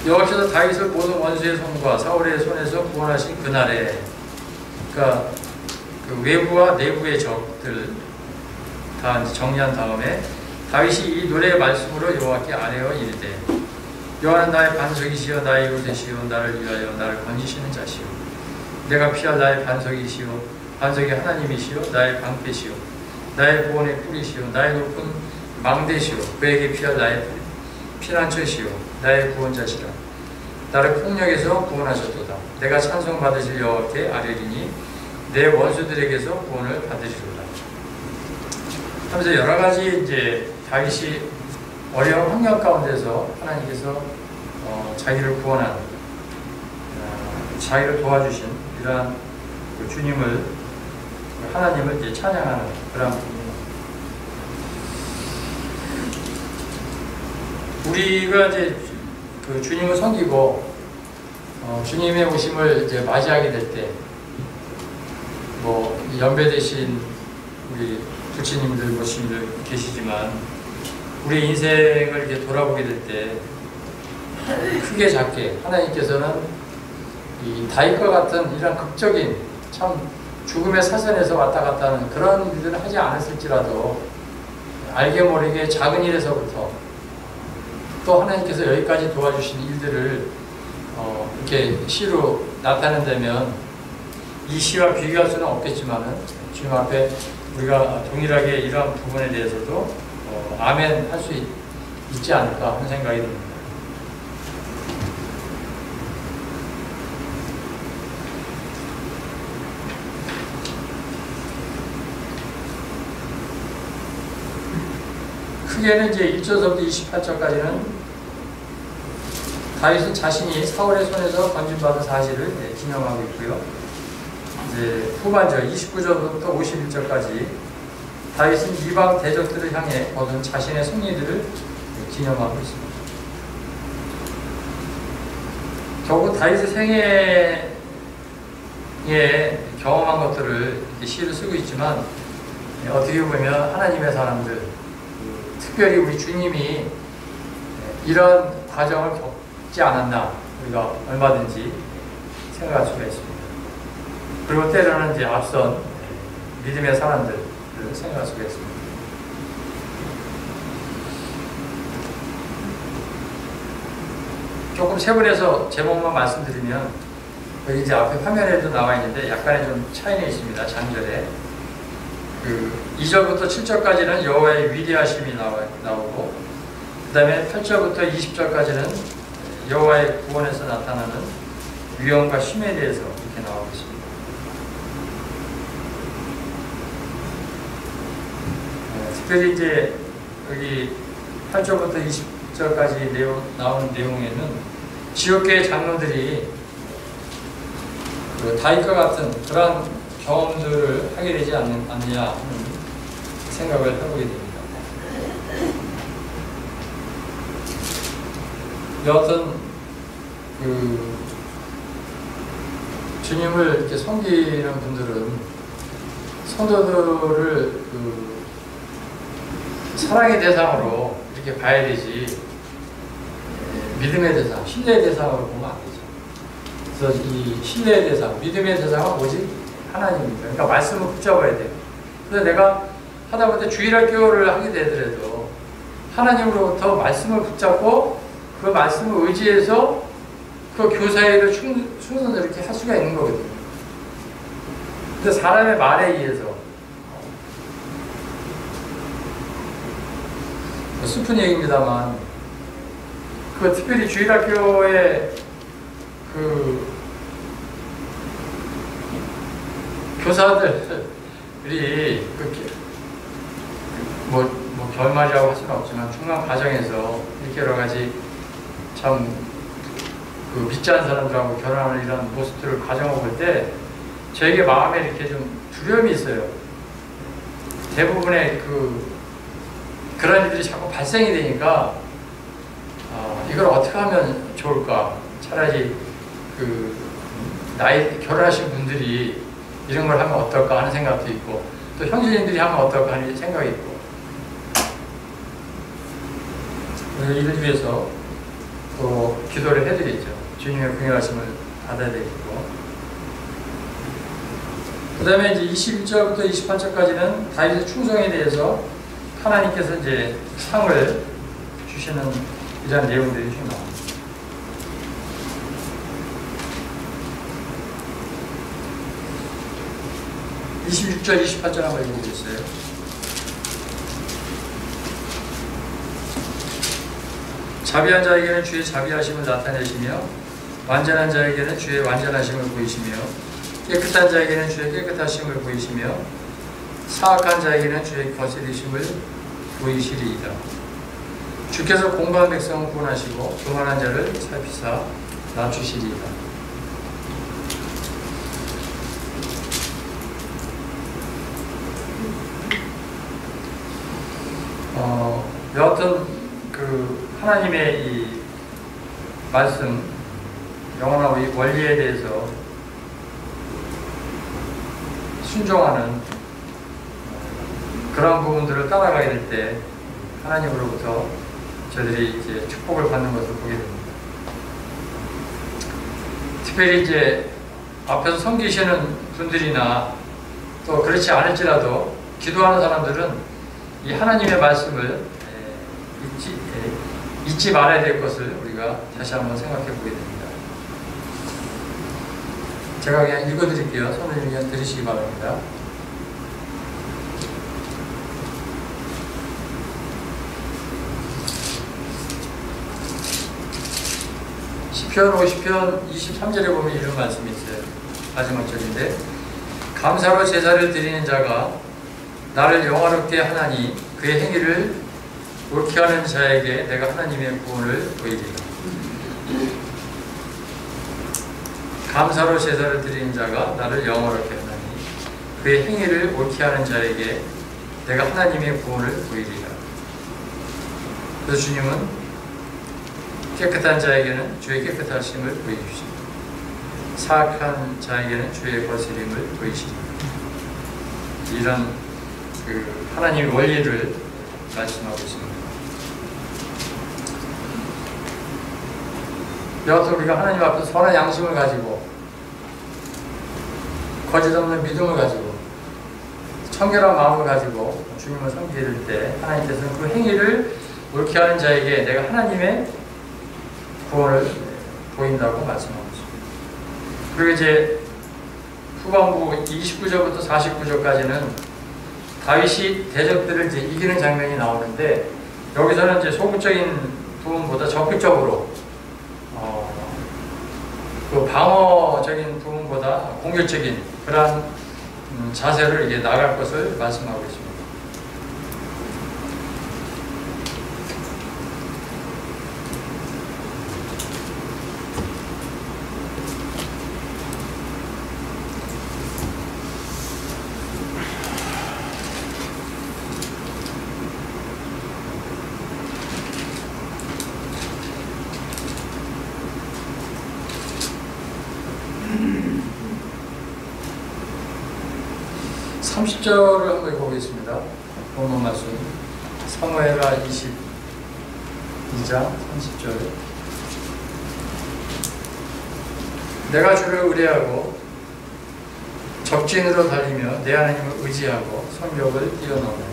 여호와께서 다윗을 모든 원수의 손과 사울의 손에서 구원하신 그날에, 그러니까 그 외부와 내부의 적들 다 정리한 다음에 다윗이 이 노래의 말씀으로 여호와께 아뢰어 이르되 여호와는 나의 반석이시여 나의 요새시여 나를 위하여 나를 건지시는 자시여 내가 피할 나의 반석이시여 반석의 하나님이시여 나의 방패시여 나의 구원의 뿌리시여 나의 높은 망대시여 그에게 피할 나의 피난처시여 나의 구원자시라 나를 폭력에서 구원하셨도다 내가 찬송받으실 여호와께 아뢰리니 내 원수들에게서 구원을 받으시도다 하면서 여러가지 이제 다윗이 어려운 환경 가운데서 하나님께서 자기를 구원한 자기를 도와주신 이러한 그 주님을 하나님을 이제 찬양하는 그런 부분입니다. 우리가 이제 그 주님을 섬기고 주님의 오심을 이제 맞이하게 될 때 뭐 연배되신 우리 부치님들 모친님들 계시지만 우리 인생을 이렇게 돌아보게 될 때 크게 작게 하나님께서는 이 다윗과 같은 이런 극적인 참 죽음의 사선에서 왔다 갔다 하는 그런 일들을 하지 않았을지라도 알게 모르게 작은 일에서부터 또 하나님께서 여기까지 도와주신 일들을 이렇게 시로 나타낸다면 이 시와 비교할 수는 없겠지만은 주님 앞에 우리가 동일하게 이러한 부분에 대해서도 아멘 할 수 있지 않을까 하는 생각이 듭니다. 크게는 이제 1절부터 28절까지는 다윗은 자신이 사울의 손에서 건진받은 사실을 기념하고 있고요. 이제 후반절 29절부터 51절까지 다윗은 이방 대적들을 향해 거둔 자신의 승리들을 기념하고 있습니다. 결국 다윗의 생애에 경험한 것들을 시를 쓰고 있지만 어떻게 보면 하나님의 사람들, 특별히 우리 주님이 이런 과정을 겪지 않았나 우리가 얼마든지 생각할 수가 있습니다. 그리고 때로는 이제 앞선 믿음의 사람들을 생각할 수가 있습니다. 조금 세분해서 제목만 말씀드리면 여기 이제 앞에 화면에도 나와 있는데 약간의 좀 차이는 있습니다. 장절에 그 2절부터 7절까지는 여호와의 위대하심이 나오고 그 다음에 8절부터 20절까지는 여호와의 구원에서 나타나는 위엄과 힘에 대해서 이렇게 나오고 있습니다. 특별히 이제 여기 8절부터 20절까지 나오는 내용에는 지옥계의 장로들이 그 다윗과 같은 그런 경험들을 하게 되지 않느냐 하는 생각을 해보게 됩니다. 여하튼 그 주님을 이렇게 섬기는 분들은 성도들을 그 사랑의 대상으로 이렇게 봐야 되지 믿음의 대상, 신뢰의 대상으로 보면 안 되죠. 그래서 이 신뢰의 대상, 믿음의 대상은 오직 하나님입니다. 그러니까 말씀을 붙잡아야 돼요. 그래서 내가 하다못해 주일학교를 하게 되더라도 하나님으로부터 말씀을 붙잡고 그 말씀을 의지해서 그 교사의 충성을 이렇게 할 수가 있는 거거든요. 근데 사람의 말에 의해서 슬픈 얘기입니다만 그 특별히 주일학교의 그 교사들이 뭐 결말이라고 할 수는 없지만 중간 과정에서 이렇게 여러 가지 참 그 믿지 않은 사람들하고 결혼하는 이런 모습들을 가정을 볼 때 저에게 마음에 이렇게 좀 두려움이 있어요. 대부분의 그런 일들이 자꾸 발생이 되니까 이걸 어떻게 하면 좋을까? 차라리 그 나이 결혼하신 분들이 이런 걸 하면 어떨까 하는 생각도 있고 또 형제님들이 하면 어떨까 하는 생각이 있고 이를 위해서 또 기도를 해드리죠. 주님의 궁유하심을 받아야 되겠고. 그 다음에 이제 21절부터 28절까지는 다윗의 충성에 대해서 하나님께서 이제 상을 주시는 이런 내용들이 좀 나옵니다. 26절, 28절 한번 읽어보겠어요. 자비한 자에게는 주의 자비하심을 나타내시며 완전한 자에게는 주의 완전하심을 보이시며 깨끗한 자에게는 주의 깨끗하심을 보이시며 사악한 자에게는 주의 거스리심을 보이시리이다. 주께서 공고한 백성을 구원하시고 교만한 자를 살피사 낮추시리이다. 여하튼 그 하나님의 이 말씀, 영원한 이 원리에 대해서 순종하는 그런 부분들을 따라가게 될 때 하나님으로부터 저들이 이제 축복을 받는 것을 보게 됩니다. 특별히 이제 앞에서 섬기시는 분들이나 또 그렇지 않을지라도 기도하는 사람들은 이 하나님의 말씀을 잊지 말아야 될 것을 우리가 다시 한번 생각해 보게 됩니다. 제가 그냥 읽어드릴게요. 손을 그냥 들으시기 바랍니다. 시편 50편 23절에 보면 이런 말씀이 있어요. 마지막 절인데 감사로 제사를 드리는 자가 나를 영화롭게 하나니 그의 행위를 옳게 하는 자에게 내가 하나님의 구원을 보이리라. 감사로 제사를 드리는 자가 나를 영화롭게 하나니 그의 행위를 옳게 하는 자에게 내가 하나님의 구원을 보이리라. 그래서 주님은 깨끗한 자에게는 주의 깨끗하심을 보여주시고 사악한 자에게는 주의 거스림을 보이시리라. 이런 그 하나님의 원리를 말씀하고 있습니다. 여하튼 우리가 하나님 앞에서 선한 양심을 가지고 거짓 없는 믿음을 가지고 청결한 마음을 가지고 주님을 섬기를 때 하나님께서는 그 행위를 옳게 하는 자에게 내가 하나님의 구원을 보인다고 말씀하고 있습니다. 그리고 이제 후반부 29절부터 49절까지는 다윗이 대적들을 이제 이기는 장면이 나오는데 여기서는 이제 소극적인 부분보다 적극적으로 그 방어적인 부분보다 공격적인 그러한 자세를 이게 나갈 것을 말씀하고 있습니다. (30절을) 한번 읽어보겠습니다. 본문 말씀 사무엘하 22장 30절. 내가 주를 의뢰하고 적진으로 달리며 내 하나님을 의지하고 성벽을 뛰어넘는다.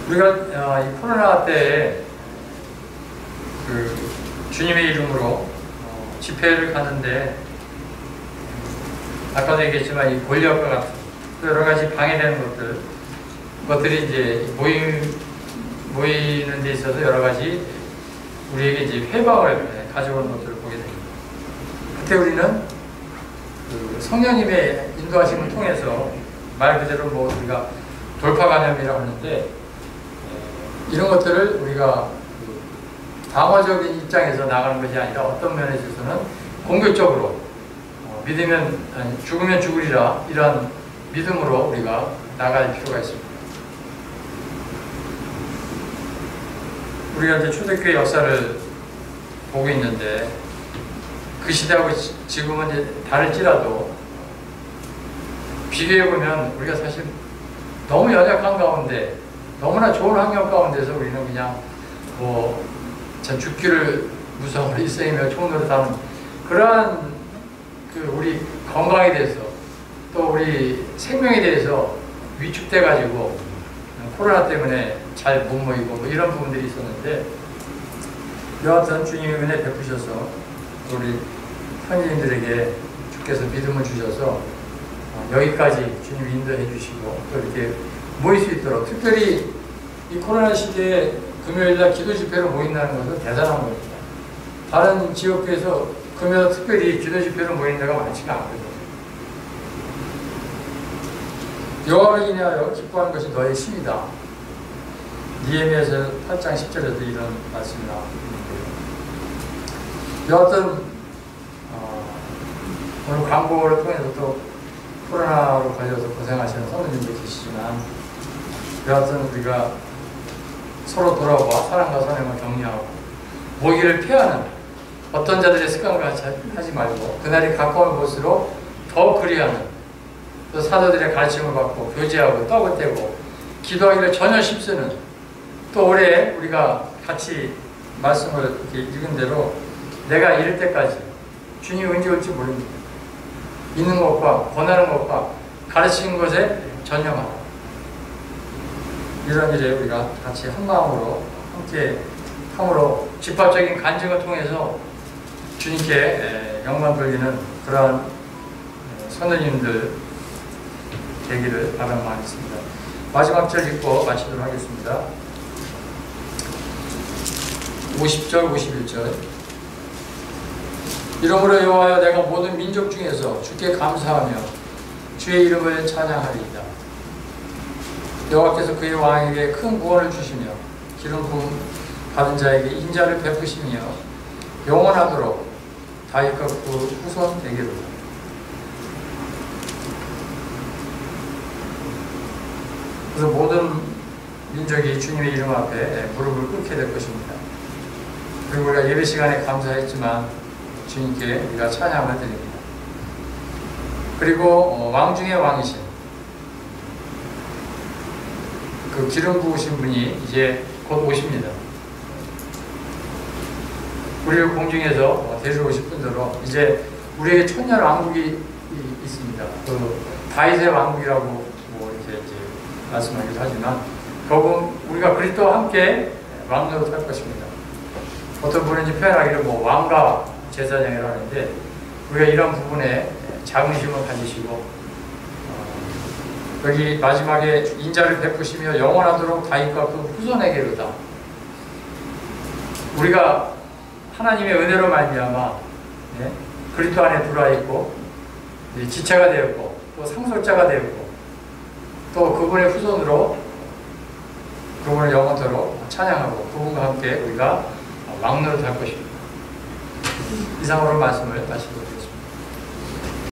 우리가 이 코로나 때 그 주님의 이름으로 집회를 가는데 아까도 얘기했지만 이 권력과 같은 여러 가지 방해되는 것들이 이제 모이는 데 있어서 여러 가지 우리에게 이제 회방을 가져오는 것들을 보게 됩니다. 그때 우리는 그 성령님의 인도하심을 통해서 말 그대로 뭐 우리가 돌파 감염이라고 하는데 이런 것들을 우리가 방어적인 입장에서 나가는 것이 아니라 어떤 면에 있어서는 공격적으로 믿으면 죽으면 죽으리라 이런 믿음으로 우리가 나갈 필요가 있습니다. 우리가 이제 초대교회 역사를 보고 있는데 그 시대하고 지금은 이제 다를지라도 비교해 보면 우리가 사실 너무 연약한 가운데 너무나 좋은 환경 가운데서 우리는 그냥 전 죽기를 무서워 일생이며 총노릇 하는 그러한 그 우리 건강에 대해서 또 우리 생명에 대해서 위축돼 가지고 코로나 때문에 잘 못 모이고 뭐 이런 부분들이 있었는데 여하튼 주님의 은혜 베푸셔서 우리 현지인들에게 주께서 믿음을 주셔서 여기까지 주님 인도해 주시고 또 이렇게 모일 수 있도록 특별히 이 코로나 시대에 금요일날 기도 집회로 모인다는 것은 대단한 겁니다. 다른 지역에서 금요일 특별히 기도 집회로 모이는 데가 많지가 않거든요. 여호와를 인하여 기뻐하는 것이 너의 힘이다. 니에미아서 8장 10절에도 이런 말씀이 나오는데요. 여하튼 오늘 광고를 통해서 또 코로나로 걸려서 고생하시는 성도님도 계시지만 여하튼 우리가 서로 돌아와 사랑과 선행을 격려하고 모기를 피하는 어떤 자들의 습관을 하지 말고 그날이 가까운 곳으로 더 그리하는 또 사도들의 가르침을 받고 교제하고 떡을 떼고 기도하기를 전혀 힘쓰는 또 올해 우리가 같이 말씀을 이렇게 읽은 대로 내가 이럴 때까지 주님 언제 올지 모릅니다. 있는 것과 권하는 것과 가르치는 것에 전념하라. 이런 일에 우리가 같이 한 마음으로 함께 함으로 집합적인 간증을 통해서 주님께 영광 돌리는 그러한 선생님들 되기를 바라는 마음이 있습니다. 마지막 절 읽고 마치도록 하겠습니다. 50절, 51절. 이러므로 여호와여 내가 모든 민족 중에서 주께 감사하며 주의 이름을 찬양하리이다. 여호와께서 그의 왕에게 큰 구원을 주시며 기름 부음 받은 자에게 인자를 베푸시며 영원하도록 다윗과 그 후손 되기로다. 그래서 모든 민족이 주님의 이름 앞에 무릎을 꿇게 될 것입니다. 그리고 우리가 예배 시간에 감사했지만 주님께 우리가 찬양을 드립니다. 그리고 왕 중의 왕이신 그 기름 부으신 분이 이제 곧 오십니다. 우리를 공중에서 데려오실 분들로 이제 우리에게 천년 왕국이 있습니다. 그 다윗의 왕국이라고 뭐 이렇게 이제 말씀하기도 하지만 결국 우리가 그리스도와 함께 왕노릇 할 것입니다. 어떤 분은 이제 표현하기를 뭐 왕과 제사장이라고 하는데 우리가 이런 부분에 자긍심을 가지시고 여기 마지막에 인자를 베푸시며 영원하도록 다윗과 그 후손에게로다. 우리가 하나님의 은혜로 말미암아 그리스도 안에 들어와 있고 지체가 되었고 또 상속자가 되었고 또 그분의 후손으로 그분을 영원토록 찬양하고 그분과 함께 우리가 왕노릇 할 것입니다. 이상으로 말씀을 마치도록 하겠습니다.